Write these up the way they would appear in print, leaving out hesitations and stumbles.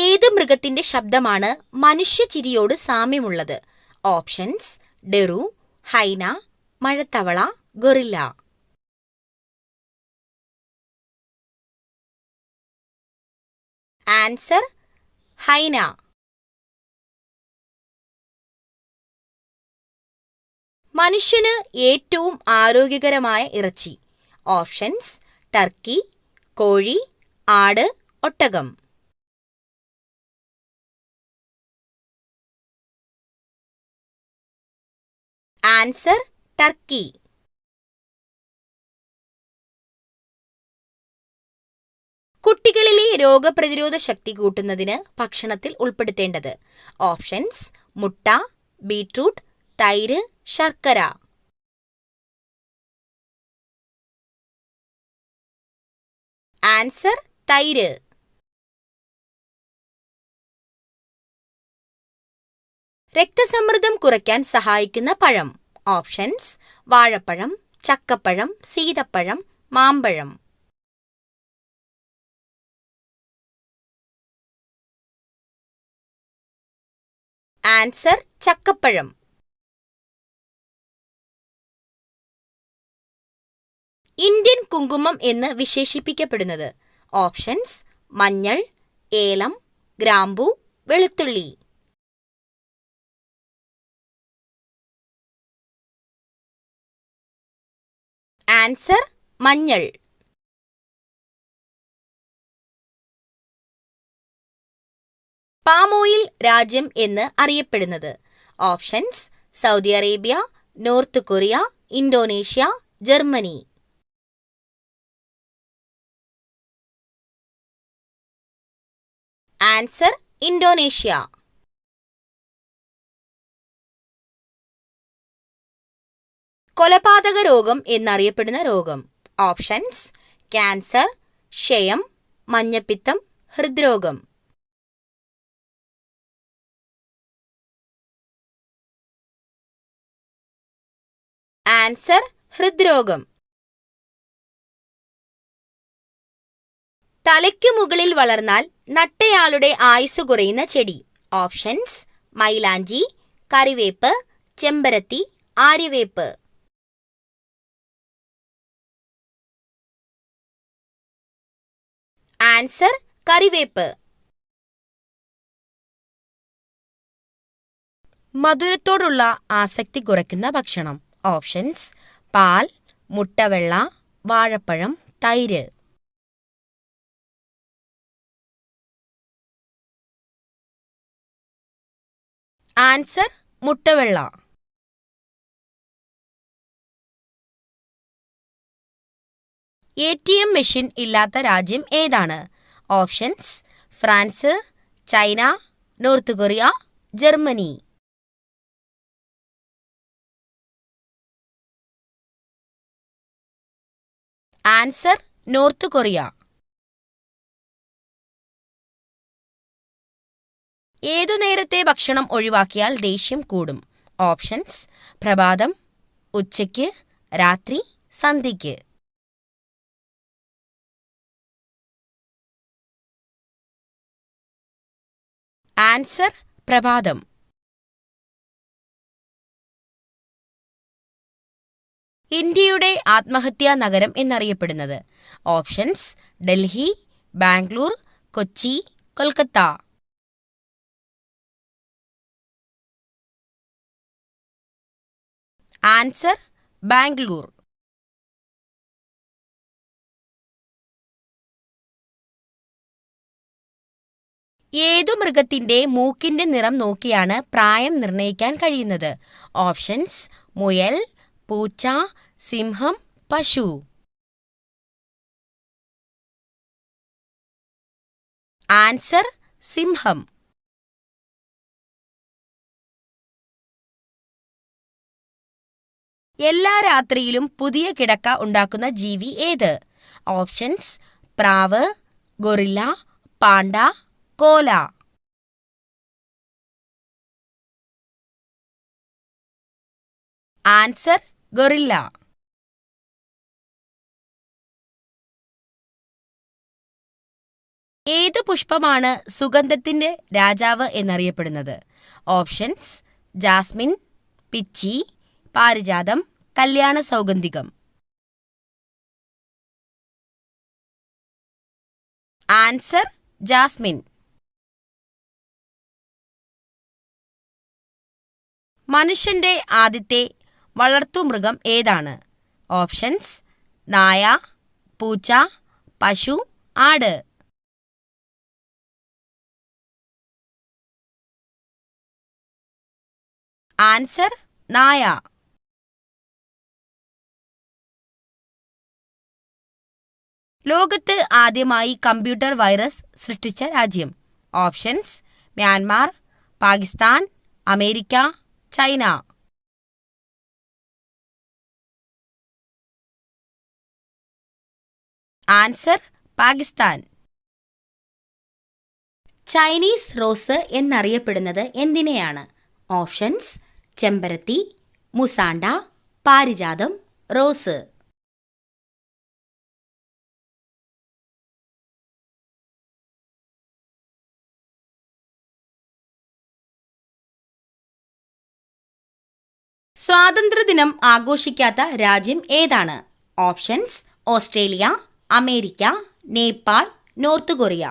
ഏത് മൃഗത്തിന്റെ ശബ്ദമാണ് മനുഷ്യചിരിയോട് സാമ്യമുള്ളത്? ഓപ്ഷൻസ്: ഡെറു, ഹൈന, മഴത്തവള, ഗൊറില്ല. Answer: hyena. മനുഷ്യന് ഏറ്റവും ആരോഗ്യകരമായ ഇറച്ചി. ഓപ്ഷൻസ്: ടർക്കി, കോഴി, ആട്, ഒട്ടകം. Answer: turkey. കുട്ടികളിലെ രോഗപ്രതിരോധ ശക്തി കൂട്ടുന്നതിന് ഭക്ഷണത്തിൽ ഉൾപ്പെടുത്തേണ്ടത്. ഓപ്ഷൻസ്: മുട്ട, ബീട്രൂട്ട്, തൈര്, ശർക്കര. ആൻസർ: തൈര്. രക്തസമ്മർദ്ദം കുറയ്ക്കാൻ സഹായിക്കുന്ന പഴം. ഓപ്ഷൻസ്: വാഴപ്പഴം, ചക്കപ്പഴം, സീതപ്പഴം, മാമ്പഴം. ആൻസർ: ചക്കപ്പഴം. ഇന്ത്യൻ കുങ്കുമം എന്ന് വിശേഷിപ്പിക്കപ്പെടുന്നത്. ഓപ്ഷൻസ്: മഞ്ഞൾ, ഏലം, ഗ്രാമ്പൂ, വെളുത്തുള്ളി. ആൻസർ: മഞ്ഞൾ. പാം ഓയിൽ രാജ്യം എന്ന് അറിയപ്പെടുന്നത്. Options: Saudi Arabia, north Korea, Indonesia, Germany. Answer: Indonesia. കൊലപാതക രോഗം എന്നറിയപ്പെടുന്ന രോഗം. ഓപ്ഷൻസ്: ക്യാൻസർ, ക്ഷയം, മഞ്ഞപ്പിത്തം, ഹൃദ്രോഗം. ആൻസർ: ഹൃദ്രോഗം. തലയ്ക്കു മുകളിൽ വളർന്നാൽ നട്ടയാളുടെ ആയുസ് കുറയുന്ന ചെടി. ഓപ്ഷൻസ്: മൈലാഞ്ചി, കറിവേപ്പ്, ചെമ്പരത്തി, ആര്യവേപ്പ്. ആൻസർ: കറിവേപ്പ്. മധുരത്തോടുള്ള ആസക്തി കുറയ്ക്കുന്ന ഭക്ഷണം. ഓപ്ഷൻസ്: പാൽ, മുട്ടവെള്ള, വാഴപ്പഴം, തൈര്. ആൻസർ: മുട്ടവെള്ള. ATM മെഷീൻ ഇല്ലാത്ത രാജ്യം ഏതാണ്? Options: France, China, north Korea, Germany. Answer: north Korea. ഏതു നേരത്തെ ഭക്ഷണം ഒഴിവാക്കിയാൽ ദേഷ്യം കൂടും? ഓപ്ഷൻസ്: പ്രഭാതം, ഉച്ചയ്ക്ക്, രാത്രി, സന്ധ്യയ്ക്ക്. ആൻസർ: പ്രഭാതം. ഇന്ത്യയുടെ ആത്മഹത്യാ നഗരം എന്നറിയപ്പെടുന്നത്. ഓപ്ഷൻസ്: ഡൽഹി, ബാംഗ്ലൂർ, കൊച്ചി, കൊൽക്കത്ത. ആൻസർ: ബാംഗ്ലൂർ. ഏതു മൃഗത്തിന്റെ മൂക്കിന്റെ നിറം നോക്കിയാണ് പ്രായം നിർണ്ണയിക്കാൻ കഴിയുന്നത്? ഓപ്ഷൻസ്: മുയൽ, പൂച്ച, സിംഹം, പശു. ആൻസർ: സിംഹം. എല്ലാ രാത്രിയിലും പുതിയ കിടക്ക ഉണ്ടാക്കുന്ന ജീവി ഏത്? ഓപ്ഷൻസ്: പ്രാവ്, ഗൊറില്ല, പാണ്ട, കോല. Answer: guerrilla. ഏത് പുഷ്പമാണ് സുഗന്ധത്തിന്റെ രാജാവ് എന്നറിയപ്പെടുന്നത്? ഓപ്ഷൻസ്: ജാസ്മിൻ, പിച്ചി, പാരിജാതം, കല്യാണ സൗഗന്ധികം. Answer: Jasmine. മനുഷ്യന്റെ ആദ്യത്തെ വളർത്തുമൃഗം ഏതാണ്? ഓപ്ഷൻസ്: നായ, പൂച്ച, പശു, ആട്. ആൻസർ: നായ. ലോകത്ത് ആദ്യമായി കമ്പ്യൂട്ടർ വൈറസ് സൃഷ്ടിച്ച രാജ്യം? Options: Myanmar, Pakistan, America, China. Answer: Pakistan. Chinese rose എന്നറിയപ്പെടുന്നത് എന്തിനെയാണ്? ഓപ്ഷൻസ്: ചെമ്പരത്തി, മുസാണ്ട, പാരിജാതം, റോസ്. സ്വാതന്ത്ര്യദിനം ആഘോഷിക്കാത്ത രാജ്യം ഏതാണ്? Options: Australia, America, Nepal, North Korea.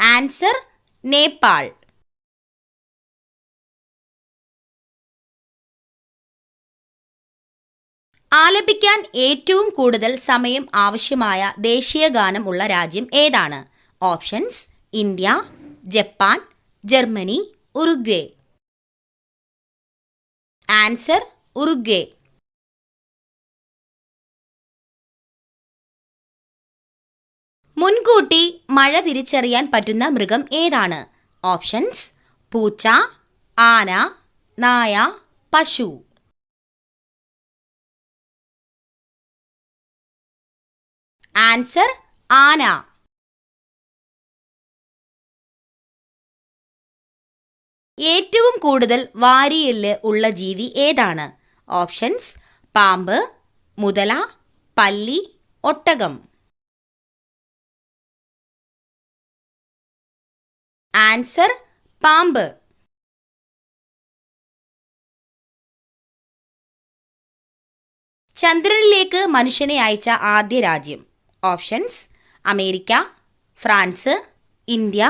Answer: Nepal. ആലപിക്കാൻ ഏറ്റവും കൂടുതൽ സമയം ആവശ്യമായ ദേശീയ ഗാനം ഉള്ള രാജ്യം ഏതാണ്? Options: India, Japan, Germany, Uruguay. Answer: Uruguay. മുൻകൂട്ടി മഴ തിരിച്ചറിയാൻ പറ്റുന്ന മൃഗം ഏതാണ്? ഓപ്ഷൻസ്: പൂച്ച, ആന, നായ, പശു. ആൻസർ: ആന. ഏറ്റവും കൂടുതൽ വാരിയെല്ല് ഉള്ള ജീവി ഏതാണ്? ഓപ്ഷൻസ്: പാമ്പ്, മുതല, പല്ലി, ഒട്ടകം. ആൻസർ: പാമ്പ്. ചന്ദ്രനിലേക്ക് മനുഷ്യനെ അയച്ച ആദ്യ രാജ്യം? Options: America, France, India,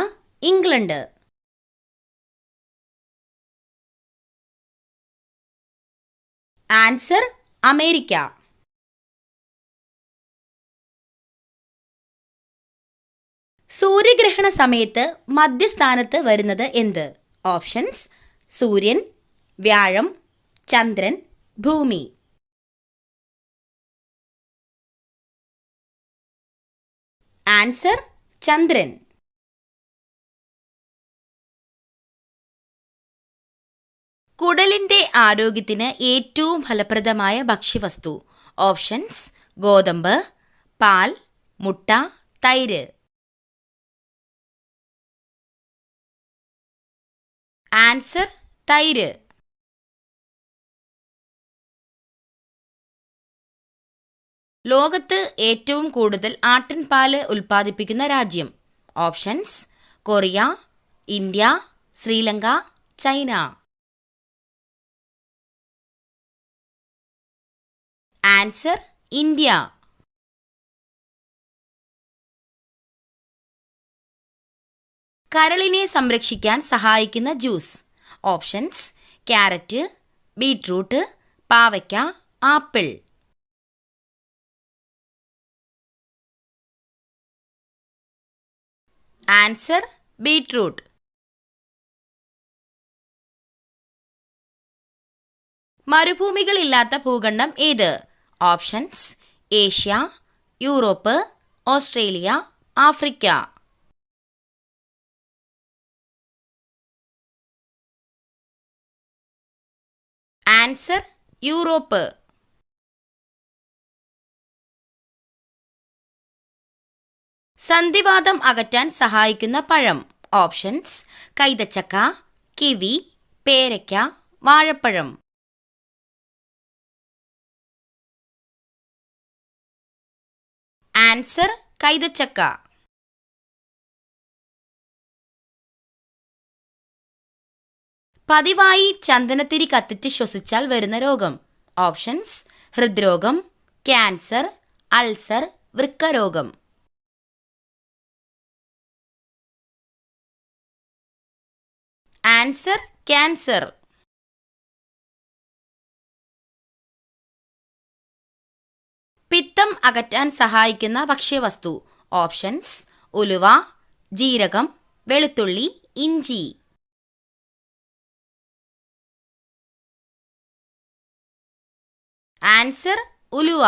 England. Answer: America. സൂര്യഗ്രഹണ സമയത്ത് മധ്യസ്ഥാനത്ത് വരുന്നത് എന്ത്? ഓപ്ഷൻസ്: സൂര്യൻ, വ്യാഴം, ചന്ദ്രൻ, ഭൂമി. ആൻസർ: ചന്ദ്രൻ. കുടലിന്റെ ആരോഗ്യത്തിന് ഏറ്റവും ഫലപ്രദമായ ഭക്ഷ്യവസ്തു? ഓപ്ഷൻസ്: ഗോതമ്പ്, പാൽ, മുട്ട, തൈര്. ആൻസർ: തൈര്. ലോകത്ത് ഏറ്റവും കൂടുതൽ ആട്ടിൻപാല് ഉൽപ്പാദിപ്പിക്കുന്ന രാജ്യം? Options: Korea, India, Sri Lanka, China. Answer: India. കരളിനെ സംരക്ഷിക്കാൻ സഹായിക്കുന്ന ജ്യൂസ്? ഓപ്ഷൻസ്: ക്യാരറ്റ്, ബീറ്റ്റൂട്ട്, പാവയ്ക്ക, ആപ്പിൾ. Answer: beetroot. മരുഭൂമികളില്ലാത്ത ഭൂഖണ്ഡം ഏത്? Options: Asia, Europe, Australia, Africa. Answer: Europe. സന്ധിവാതം അകറ്റാൻ സഹായിക്കുന്ന പഴം? ഓപ്ഷൻസ്: കൈതച്ചക്ക, കിവി, പേരയ്ക്ക, വാഴപ്പഴം. ആൻസർ കൈതച്ചക്ക. പതിവായി ചന്ദനത്തിരി കത്തിച്ച് ശ്വസിച്ചാൽ വരുന്ന രോഗം. ഓപ്ഷൻസ്: ഹൃദ്രോഗം, ക്യാൻസർ, അൾസർ, വൃക്കരോഗം. Answer cancer. പിത്തം അകറ്റാൻ സഹായിക്കുന്ന ഭക്ഷ്യവസ്തു. ഓപ്ഷൻസ്: ഉലുവ, ജീരകം, വെളുത്തുള്ളി, ഇഞ്ചി. ആൻസർ ഉലുവ.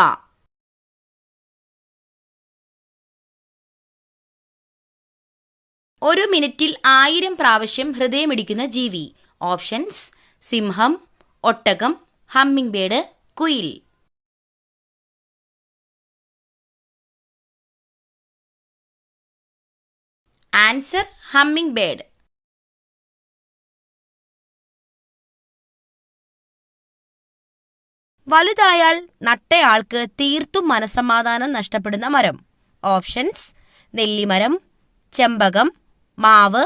ഒരു മിനിറ്റിൽ 1000 പ്രാവശ്യം ഹൃദയമിടിക്കുന്ന ജീവി. ഓപ്ഷൻസ്: സിംഹം, ഒട്ടകം, ഹമ്മിങ് ബേർഡ്, കുയിൽ. Answer humming bird. വലുതായാൽ നട്ടയാൾക്ക് തീർത്തും മനസ്സമാധാനം നഷ്ടപ്പെടുന്ന മരം. ഓപ്ഷൻസ്: നെല്ലിമരം, ചെമ്പകം, മാവ്,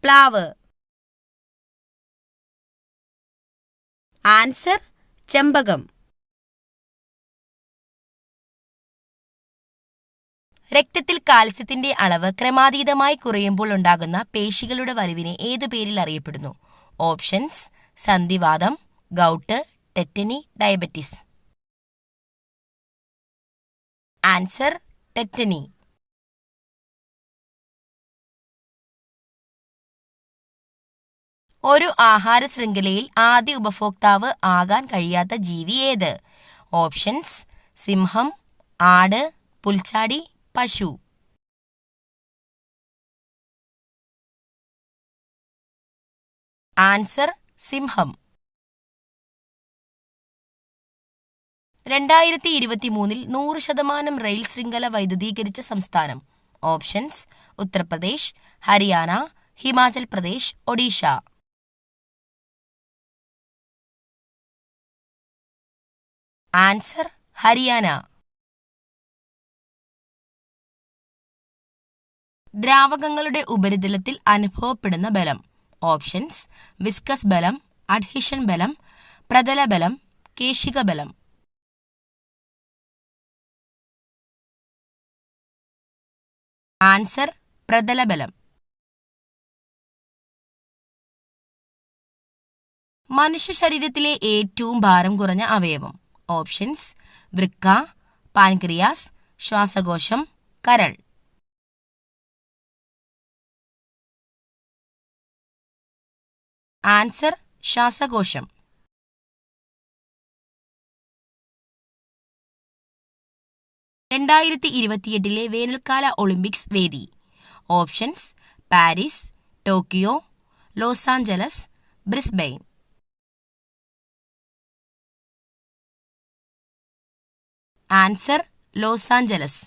പ്ലാവ്. ആൻസർ ചെമ്പകം. രക്തത്തിൽ കാൽസ്യത്തിന്റെ അളവ് ക്രമാതീതമായി കുറയുമ്പോൾ ഉണ്ടാകുന്ന പേശികളുടെ വലിവിനെ ഏതു പേരിൽ അറിയപ്പെടുന്നു? ഓപ്ഷൻസ്: സന്ധിവാതം, gout, tetany, diabetes. Answer tetany. ഒരു ആഹാര ശൃംഖലയിൽ ആദ്യ ഉപഭോക്താവ് ആകാൻ കഴിയാത്ത ജീവി ഏത്? ഓപ്ഷൻസ്: സിംഹം, ആട്, പുൽച്ചാടി, പശു. ആൻസർ സിംഹം. 2023 100% റെയിൽ ശൃംഖല വൈദ്യുതീകരിച്ച സംസ്ഥാനം. ഓപ്ഷൻസ്: ഉത്തർപ്രദേശ്, ഹരിയാന, ഹിമാചൽ പ്രദേശ്, ഒഡീഷ. ആൻസർ ഹരിയാന. ദ്രാവകങ്ങളുടെ ഉപരിതലത്തിൽ അനുഭവപ്പെടുന്ന ബലം. ഓപ്ഷൻസ്: വിസ്കസ് ബലം, അഡ്ഹിഷൻ ബലം, പ്രതല ബലം, കേശിക ബലം. ആൻസർ പ്രതല ബലം. മനുഷ്യ ശരീരത്തിലെ ഏറ്റവും ഭാരം കുറഞ്ഞ അവയവം. ഓപ്ഷൻസ്: വൃക്ക, പാൻക്രിയാസ്, ശ്വാസകോശം, കരൾ. ആൻസർ ശ്വാസകോശം. (2028) വേനൽക്കാല ഒളിമ്പിക്സ് വേദി. Options: Paris, Tokyo, Los Angeles, Brisbane. Answer Los Angeles.